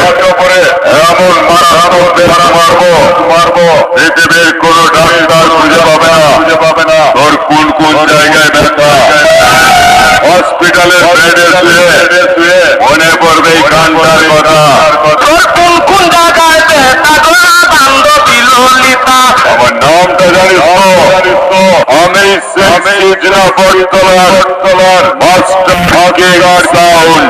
এমন মারাত্মক বেদনা মারবো পৃথিবীর কোন ডাক্তার খুঁজে পাবে না তোর কোন জায়গায় ব্যথা হসপিটালের বেডে শুয়ে মনে পড়বে এই গানটার কথা তোর কোন জায়গায় ব্যথা গো বান্ধবী ললিতা। আমার নামটা জানিস তো আমি সিজনা বটতলার মাস্টার ফাঁকে সাউন্ড